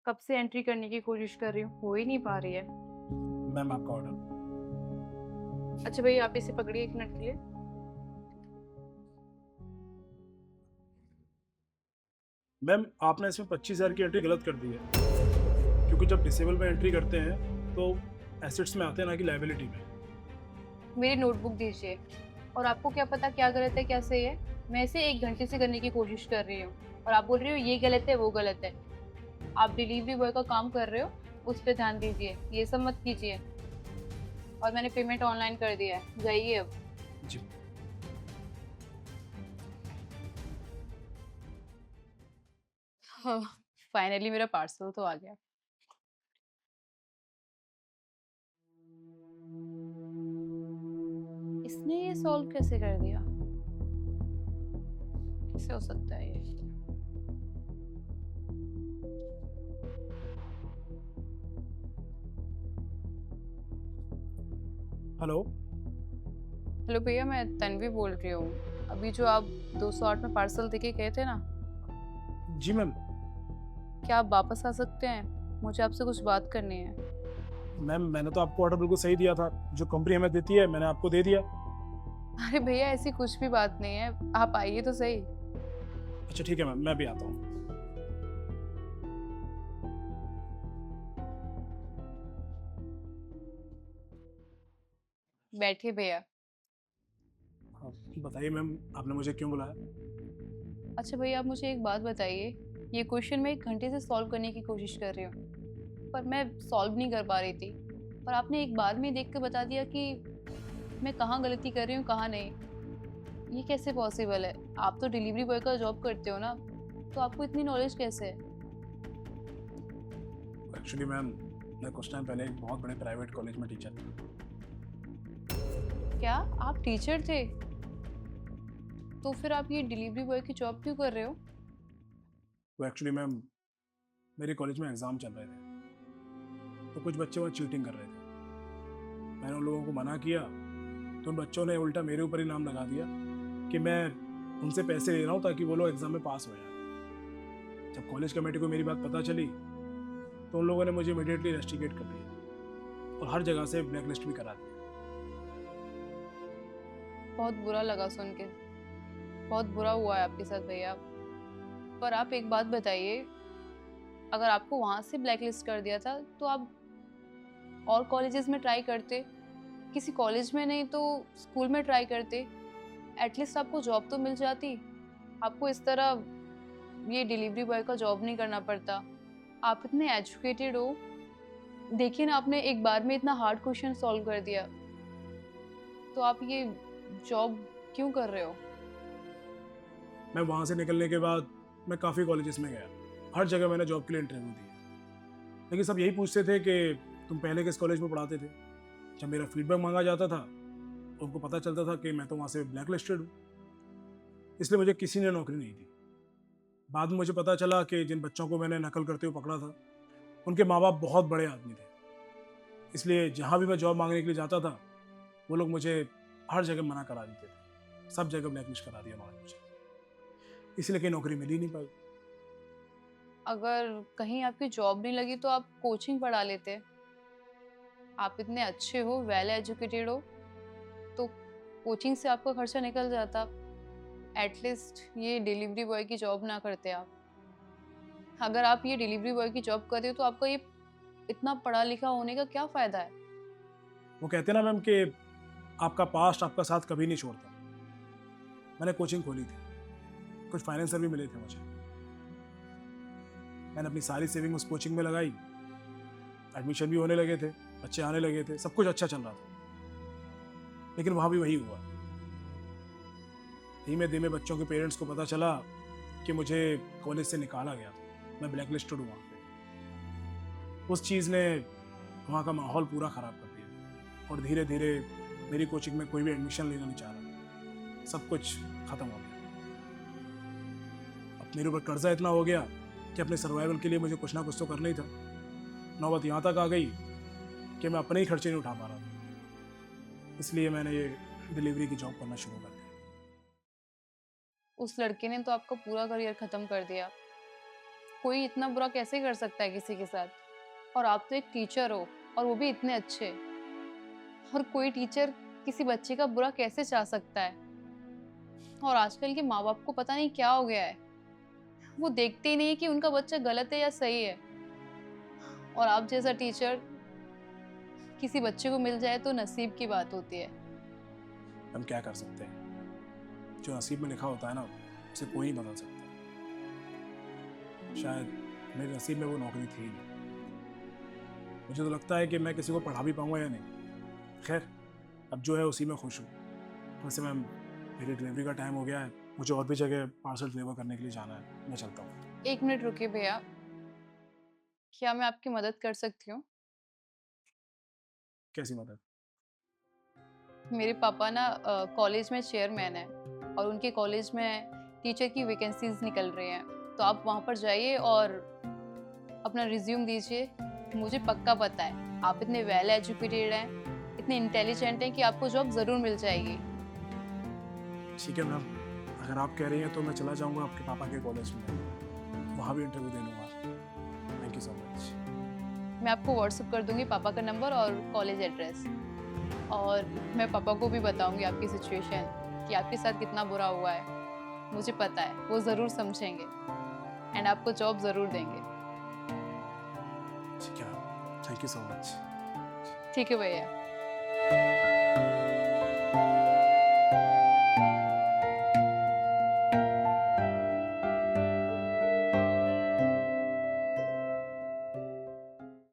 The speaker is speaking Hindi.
कब से एंट्री करने की कोशिश कर रही हूँ, हो ही नहीं पा रही है। मैम आपका ऑर्डर। अच्छा भैया आप इसे पकड़िए 1 मिनट के लिए। मैम आपने इसमें 25,000 की एंट्री गलत कर दी है, क्योंकि जब डिसेबल में एंट्री करते हैं तो एसेट्स में आते हैं ना कि लायबिलिटी में। मेरी नोटबुक दीजिए। और आपको क्या पता क्या गलत है, क्या सही है? मैं इसे 1 घंटे से करने की कोशिश कर रही हूँ और आप बोल रही हो ये गलत है, वो गलत है। आप डिलीवरी बॉय का काम कर रहे हो, उस पे ध्यान दीजिए, ये सब मत कीजिए। और मैंने पेमेंट ऑनलाइन कर दिया है, जाइए अब। जी। हाँ, फाइनली मेरा पार्सल तो आ गया। इसने ये सॉल्व कैसे कर दिया? कैसे हो सकता है ये? हेलो। हेलो भैया, मैं तन्वी बोल रही हूँ। अभी जो आप 208 में पार्सल देके गए थे ना, जी मैम। क्या आप वापस आ सकते हैं? मुझे आपसे कुछ बात करनी है। मैम मैंने तो आपको ऑर्डर बिल्कुल सही दिया था, जो कंपनी हमें देती है मैंने आपको दे दिया। अरे भैया ऐसी कुछ भी बात नहीं है, आप आइए तो सही। अच्छा ठीक है मैम, मैं भी आता हूँ। बैठिए भैया। हाँ, बताइए मैम आपने मुझे क्यों बुलाया? अच्छा भैया आप मुझे एक बात बताइए, ये क्वेश्चन मैं 1 घंटे से सॉल्व करने की कोशिश कर रही हूँ, पर मैं सॉल्व नहीं कर पा रही थी। पर आपने एक बार में ही देख के बता दिया कि मैं कहाँ गलती कर रही हूँ, कहाँ नहीं। ये कैसे पॉसिबल है? आप तो डिलीवरी बॉय का जॉब करते हो ना, तो आपको इतनी नॉलेज कैसे है? एक्चुअली मैम मैं कुछ टाइम पहले एक बहुत बड़े प्राइवेट कॉलेज में टीचर था। क्या आप टीचर थे? तो फिर आप ये डिलीवरी बॉय की जॉब क्यों कर रहे हो? वो एक्चुअली मैम मेरे कॉलेज में एग्ज़ाम चल रहे थे, तो कुछ बच्चे वहाँ चीटिंग कर रहे थे। मैंने उन लोगों को मना किया, तो उन बच्चों ने उल्टा मेरे ऊपर ही नाम लगा दिया कि मैं उनसे पैसे ले रहा हूँ ताकि वो लोग एग्ज़ाम में पास हो जाए। जब कॉलेज कमेटी को मेरी बात पता चली, तो उन लोगों ने मुझे इमीडिएटली रेस्ट्रिकेट कर दिया और हर जगह से ब्लैक लिस्ट भी करा दिया। बहुत बुरा लगा सुन के। बहुत बुरा हुआ है आपके साथ भैया। पर आप एक बात बताइए, अगर आपको वहाँ से ब्लैकलिस्ट कर दिया था, तो आप और कॉलेजेस में ट्राई करते। किसी कॉलेज में नहीं तो स्कूल में ट्राई करते। एटलीस्ट आपको जॉब तो मिल जाती। आपको इस तरह ये डिलीवरी बॉय का जॉब नहीं करना पड़ता। आप इतने एजुकेटेड हो, देखिए ना आपने एक बार में इतना हार्ड क्वेश्चन सॉल्व कर दिया। तो आप ये जॉब क्यों कर रहे हो? मैं वहाँ से निकलने के बाद मैं काफ़ी कॉलेजेस में गया, हर जगह मैंने जॉब के लिए इंटरव्यू दिए, लेकिन सब यही पूछते थे कि तुम पहले किस कॉलेज में पढ़ाते थे। जब मेरा फीडबैक मांगा जाता था तो उनको पता चलता था कि मैं तो वहाँ से ब्लैक लिस्टेड हूँ, इसलिए मुझे किसी ने नौकरी नहीं दी। बाद में मुझे पता चला कि जिन बच्चों को मैंने नकल करते हुए पकड़ा था, उनके माँ बाप बहुत बड़े आदमी थे, इसलिए जहाँ भी मैं जॉब मांगने के लिए जाता था, वो लोग मुझे हर जगह मना करा देते थे। सब जगह ब्लैक लिस्ट करा दिया उन्होंने मुझे, इसलिए कहीं नौकरी मिल ही नहीं पाई। अगर कहीं आपकी जॉब नहीं लगी तो आप कोचिंग पढ़ा लेते। आप इतने अच्छे हो, वेल एजुकेटेड हो, तो कोचिंग से आपका खर्चा निकल जाता। एटलीस्ट ये डिलीवरी बॉय की जॉब ना करते आप। अगर आप ये डिलीवरी बॉय की जॉब कर रहे हो तो आपका ये इतना पढ़ा लिखा होने का क्या फ़ायदा है? वो कहते हैं ना मैम कि आपका पास्ट आपका साथ कभी नहीं छोड़ता। मैंने कोचिंग खोली थी, कुछ फाइनेंसर भी मिले थे मुझे। मैंने अपनी सारी सेविंग उस कोचिंग में लगाई, एडमिशन भी होने लगे थे, बच्चे आने लगे थे, सब कुछ अच्छा चल रहा था। लेकिन वहाँ भी वही हुआ। धीमे धीमे बच्चों के पेरेंट्स को पता चला कि मुझे कॉलेज से निकाला गया था, मैं ब्लैक लिस्टेड हूँ वहाँ पे। उस चीज़ ने वहाँ का माहौल पूरा ख़राब कर दिया और धीरे धीरे मेरी कोचिंग में कोई भी एडमिशन लेना नहीं चाह रहा, सब कुछ ख़त्म हो गया। अब मेरे ऊपर कर्जा इतना हो गया कि अपने सर्वाइवल के लिए मुझे कुछ ना कुछ तो करना ही था। नौबत यहाँ तक आ गई कि मैं अपने ही खर्चे नहीं उठा पा रहा था, इसलिए मैंने ये डिलीवरी की जॉब करना शुरू कर दिया। उस लड़के ने तो आपका पूरा करियर खत्म कर दिया। कोई इतना बुरा कैसे कर सकता है किसी के साथ। और आप तो एक टीचर हो, और वो भी इतने अच्छे। और कोई टीचर किसी बच्चे का बुरा कैसे चाह सकता है। और आजकल के माँ बाप को पता नहीं क्या हो गया है, वो देखते ही नहीं कि उनका बच्चा गलत है या सही है। और आप जैसा टीचर किसी बच्चे को मिल जाए तो नसीब की बात होती है। हम क्या कर सकते हैं, जो नसीब में लिखा होता है ना, उसे कोई नहीं बदल सकता। शायद मेरे नसीब में वो नौकरी थी नहीं। मुझे तो लगता है कि मैं किसी को पढ़ा भी पाऊंगा या नहीं। खैर, अब जो है उसी में खुश हूँ। वैसे मैम, मेरी डिलीवरी का टाइम हो गया है, मुझे और भी जगह पार्सल डिलीवर करने के लिए जाना है, मैं चलता हूँ। 1 मिनट रुकिए भैया, क्या मैं आपकी मदद कर सकती हूँ? कैसी मदद? मेरे पापा ना कॉलेज में चेयरमैन है, और उनके कॉलेज में टीचर की वैकेंसीज निकल रही हैं। तो आप वहाँ पर जाइए और अपना रिज्यूम दीजिए। मुझे पक्का पता है आप इतने वेल एजुकेटेड हैं, इतने इंटेलिजेंट हैं कि आपको जॉब ज़रूर मिल जाएगी। ठीक है मैम, अगर आप कह रही हैं तो मैं चला जाऊँगा आपके पापा के कॉलेज में, वहाँ भी इंटरव्यू दे लूँगा। Thank you so much. मैं आपको व्हाट्सअप कर दूंगी पापा का नंबर और कॉलेज एड्रेस। और मैं पापा को भी बताऊंगी आपकी सिचुएशन, कि आपके साथ कितना बुरा हुआ है। मुझे पता है वो ज़रूर समझेंगे एंड आपको जॉब ज़रूर देंगे। ठीक है, थैंक यू सो मच। ठीक है भैया।